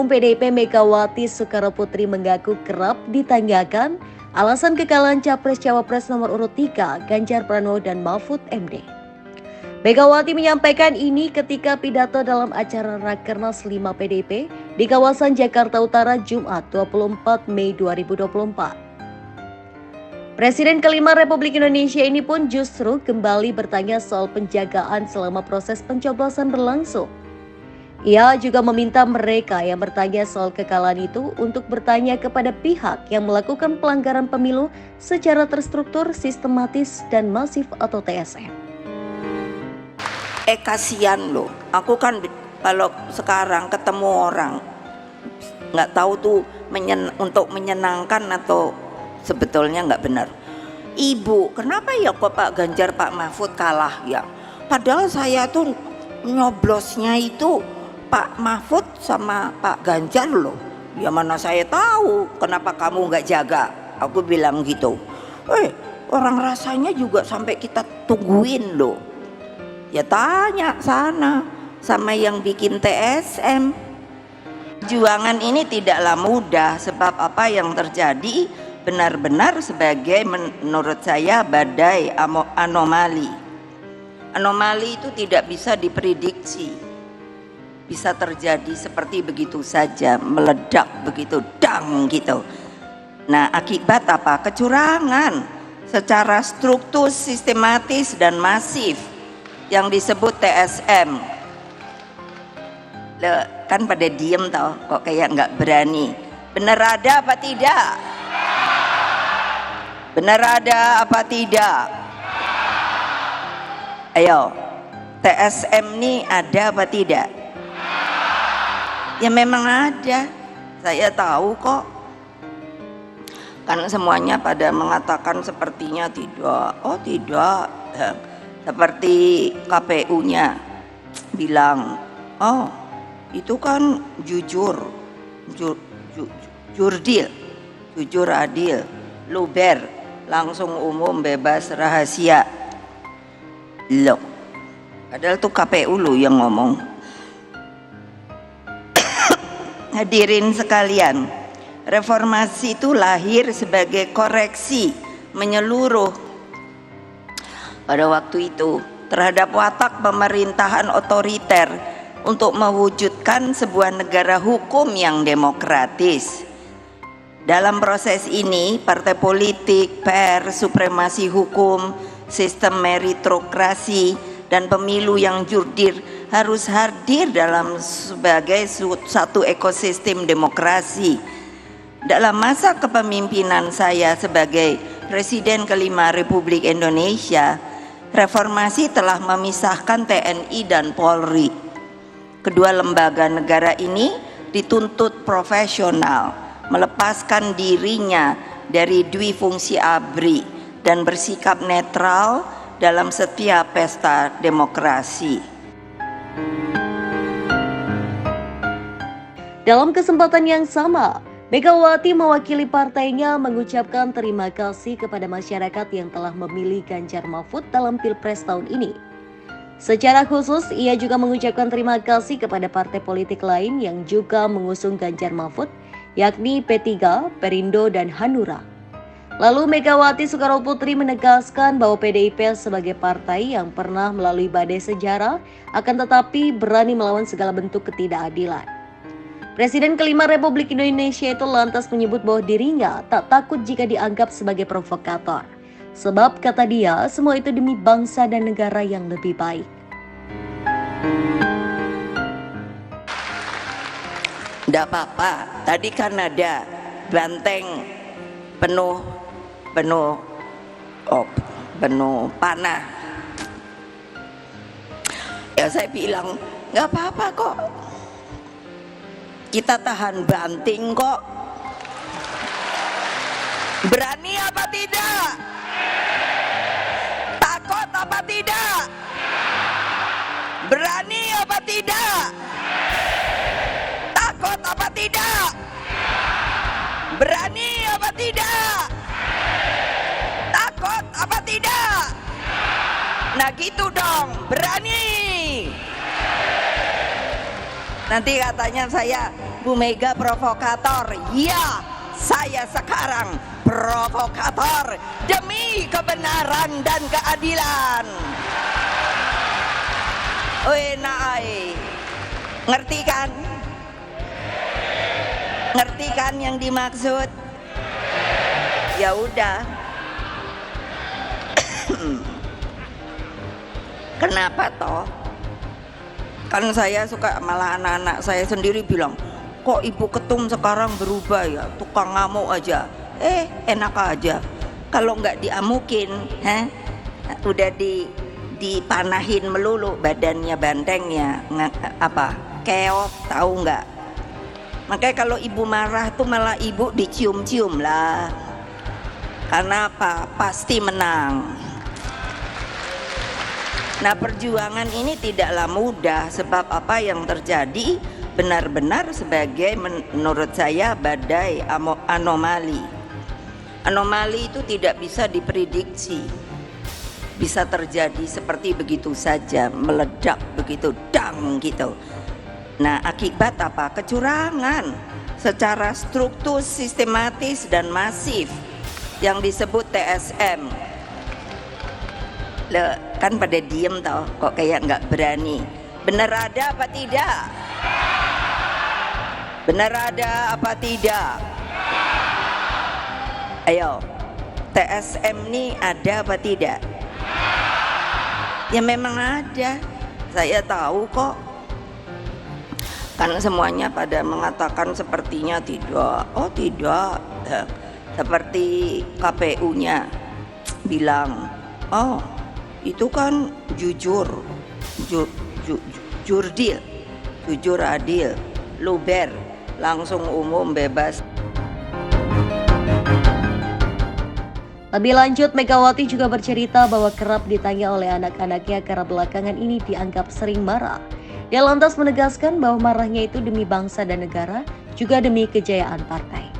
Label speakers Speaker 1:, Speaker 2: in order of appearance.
Speaker 1: Umum PDIP Megawati Soekarnoputri mengaku kerap ditanyakan alasan kekalahan Capres-Cawapres nomor urut 3 Ganjar Pranowo dan Mahfud MD. Megawati menyampaikan ini ketika pidato dalam acara Rakernas 5 PDIP di kawasan Jakarta Utara Jumat 24 Mei 2024. Presiden kelima Republik Indonesia ini pun justru kembali bertanya soal penjagaan selama proses pencoblosan berlangsung. Ia juga meminta mereka yang bertanya soal kekalahan itu untuk bertanya kepada pihak yang melakukan pelanggaran pemilu secara terstruktur, sistematis, dan masif atau TSM.
Speaker 2: Kasihan loh, aku kan kalau sekarang ketemu orang nggak tahu tuh untuk menyenangkan atau sebetulnya nggak benar. Ibu, kenapa ya kok Pak Ganjar, Pak Mahfud kalah ya? Padahal saya tuh nyoblosnya itu Pak Mahfud sama Pak Ganjar loh. Ya mana saya tahu, kenapa kamu nggak jaga? Aku bilang gitu. Orang rasanya juga sampai kita tungguin loh. Ya tanya sana sama yang bikin TSM. Perjuangan ini tidaklah mudah, sebab apa yang terjadi benar-benar sebagai menurut saya badai anomali. Anomali itu tidak bisa diprediksi, bisa terjadi seperti begitu saja, meledak begitu, dang gitu. Nah, akibat apa? Kecurangan secara struktur, sistematis dan masif yang disebut TSM. Kan pada diem tau, kok kayak nggak berani. Benar ada apa tidak? Benar ada apa tidak? Ayo, TSM ini ada apa tidak? Ya memang ada, saya tahu kok. Kan semuanya pada mengatakan sepertinya tidak. Oh tidak, seperti KPU-nya bilang, oh itu kan jujur, jurdil, jujur adil, luber, langsung umum bebas rahasia. Loh, padahal tuh KPU lo yang ngomong. Hadirin sekalian, reformasi itu lahir sebagai koreksi menyeluruh pada waktu itu terhadap watak pemerintahan otoriter untuk mewujudkan sebuah negara hukum yang demokratis. Dalam proses ini, partai politik, pers, supremasi hukum, sistem meritokrasi, dan pemilu yang jurdil harus hadir dalam sebagai satu ekosistem demokrasi. Dalam masa kepemimpinan saya sebagai Presiden kelima Republik Indonesia, reformasi telah memisahkan TNI dan Polri. Kedua lembaga negara ini dituntut profesional, melepaskan dirinya dari dwi fungsi ABRI dan bersikap netral dalam setiap pesta demokrasi.
Speaker 1: Dalam kesempatan yang sama, Megawati mewakili partainya mengucapkan terima kasih kepada masyarakat yang telah memilih Ganjar Mahfud dalam Pilpres tahun ini. Secara khusus, ia juga mengucapkan terima kasih kepada partai politik lain yang juga mengusung Ganjar Mahfud, yakni P3, Perindo, dan Hanura. Lalu Megawati Soekarnoputri menegaskan bahwa PDIP sebagai partai yang pernah melalui badai sejarah akan tetapi berani melawan segala bentuk ketidakadilan. Presiden kelima Republik Indonesia itu lantas menyebut bahwa dirinya tak takut jika dianggap sebagai provokator. Sebab kata dia, semua itu demi bangsa dan negara yang lebih baik.
Speaker 2: Tidak apa-apa, tadi kan ada banteng penuh panah. Ya saya bilang, nggak apa-apa kok. Kita tahan banting kok. Berani apa tidak? Takut apa tidak? Berani apa tidak? Takut apa tidak? Berani apa tidak? Takut apa tidak? Nah gitu dong, berani. Nanti katanya saya Bu Mega provokator. Ya, saya sekarang provokator demi kebenaran dan keadilan. Naai, ngerti kan? Ngerti kan yang dimaksud? Ya udah. Kenapa toh? Kan saya suka, malah anak-anak saya sendiri bilang, kok Ibu Ketum sekarang berubah ya, tukang ngamuk aja. Enak aja. Kalau nggak diamukin, udah dipanahin melulu badannya, bantengnya, keok, tahu nggak? Makanya kalau Ibu marah tuh malah Ibu dicium-cium lah. Karena apa? Pasti menang. Nah, perjuangan ini tidaklah mudah, sebab apa yang terjadi benar-benar sebagai menurut saya badai anomali. Anomali itu tidak bisa diprediksi, bisa terjadi seperti begitu saja, meledak begitu, dang gitu. Nah, akibat apa? Kecurangan secara struktur, sistematis dan masif yang disebut TSM. Kan pada diem tau, kok kayak nggak berani. Bener ada apa tidak? Bener ada apa tidak? Ayo, TSM ini ada apa tidak? Ya memang ada, saya tahu kok. Karena semuanya pada mengatakan sepertinya tidak. Oh tidak, seperti KPU-nya bilang, oh itu kan jujur adil, luber, langsung umum, bebas.
Speaker 1: Lebih lanjut, Megawati juga bercerita bahwa kerap ditanya oleh anak-anaknya karena belakangan ini dianggap sering marah. Dia lantas menegaskan bahwa marahnya itu demi bangsa dan negara, juga demi kejayaan partai.